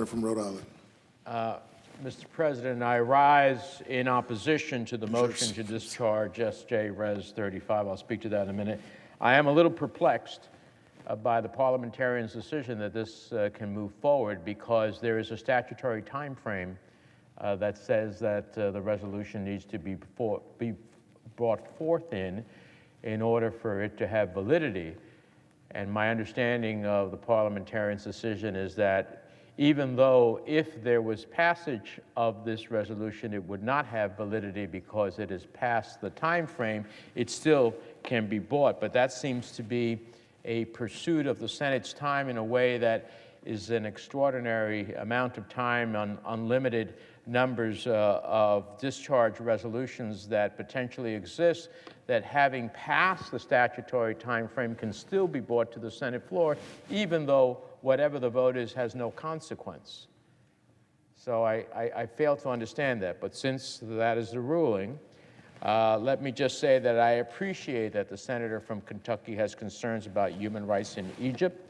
From Rhode Island. Mr. President, I rise in opposition to the motion to discharge S.J. Res. 35. I'll speak to that in a minute. I am a little perplexed by the parliamentarian's decision that this can move forward because there is a statutory time frame that says that the resolution needs to be brought forth in order for it to have validity. And my understanding of the parliamentarian's decision is that even though if there was passage of this resolution, it would not have validity because it is past the time frame, it still can be brought. But that seems to be a pursuit of the Senate's time in a way that is an extraordinary amount of time on unlimited numbers of discharge resolutions that potentially exist, that having passed the statutory time frame can still be brought to the Senate floor, even though whatever the vote is has no consequence. So I fail to understand that. But since that is the ruling, let me just say that I appreciate that the senator from Kentucky has concerns about human rights in Egypt,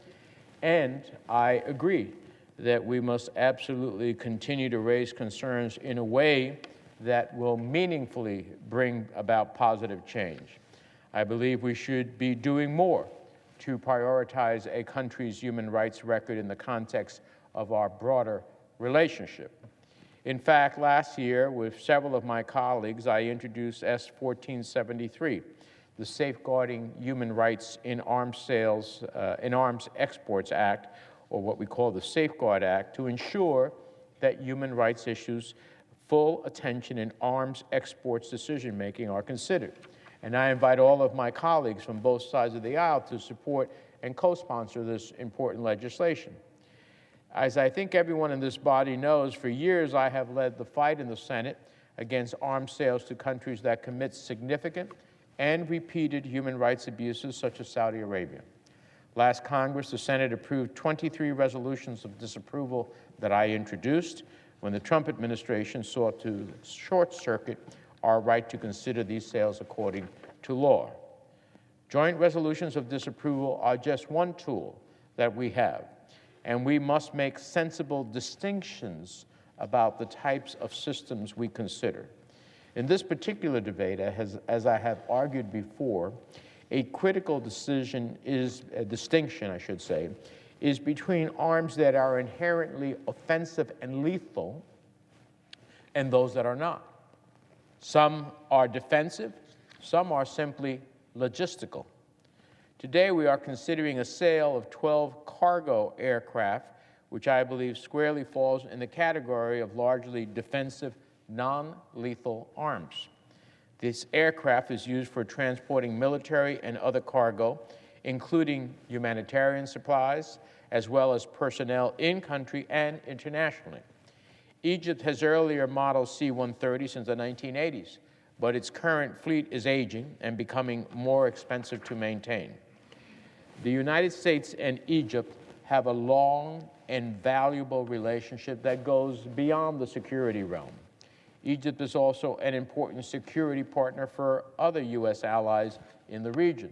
and I agree that we must absolutely continue to raise concerns in a way that will meaningfully bring about positive change. I believe we should be doing more to prioritize a country's human rights record in the context of our broader relationship. In fact, last year, with several of my colleagues, I introduced S. 1473, the Safeguarding Human Rights in Arms Exports Act, or what we call the Safeguard Act, to ensure that human rights issues, full attention in arms exports decision-making are considered. And I invite all of my colleagues from both sides of the aisle to support and co-sponsor this important legislation. As I think everyone in this body knows, for years I have led the fight in the Senate against arms sales to countries that commit significant and repeated human rights abuses, such as Saudi Arabia. Last Congress, the Senate approved 23 resolutions of disapproval that I introduced when the Trump administration sought to short-circuit our right to consider these sales according to law. Joint resolutions of disapproval are just one tool that we have, and we must make sensible distinctions about the types of systems we consider. In this particular debate, as I have argued before, a critical distinction is between arms that are inherently offensive and lethal and those that are not. Some are defensive, some are simply logistical. Today we are considering a sale of 12 cargo aircraft, which I believe squarely falls in the category of largely defensive, non-lethal arms. This aircraft is used for transporting military and other cargo, including humanitarian supplies, as well as personnel in-country and internationally. Egypt has earlier model C-130 since the 1980s, but its current fleet is aging and becoming more expensive to maintain. The United States and Egypt have a long and valuable relationship that goes beyond the security realm. Egypt is also an important security partner for other U.S. allies in the region.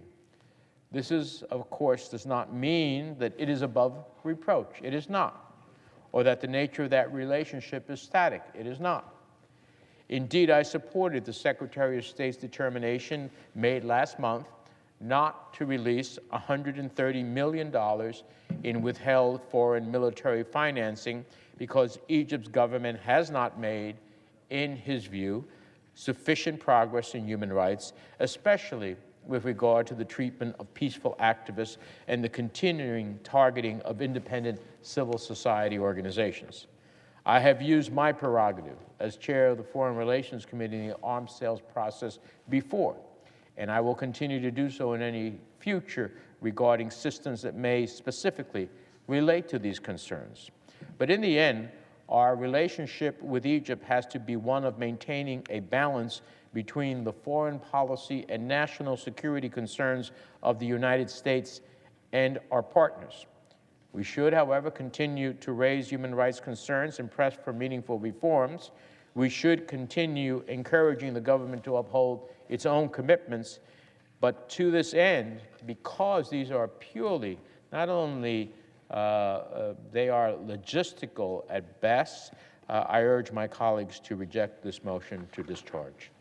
This of course, does not mean that it is above reproach. It is not. Or that the nature of that relationship is static. It is not. Indeed, I supported the Secretary of State's determination made last month not to release $130 million in withheld foreign military financing because Egypt's government has not made, in his view, sufficient progress in human rights, especially with regard to the treatment of peaceful activists and the continuing targeting of independent civil society organizations. I have used my prerogative as chair of the Foreign Relations Committee in the arms sales process before, and I will continue to do so in any future regarding systems that may specifically relate to these concerns. But in the end, our relationship with Egypt has to be one of maintaining a balance between the foreign policy and national security concerns of the United States and our partners. We should, however, continue to raise human rights concerns and press for meaningful reforms. We should continue encouraging the government to uphold its own commitments, but to this end, because these are purely not only They are logistical at best. I urge my colleagues to reject this motion to discharge.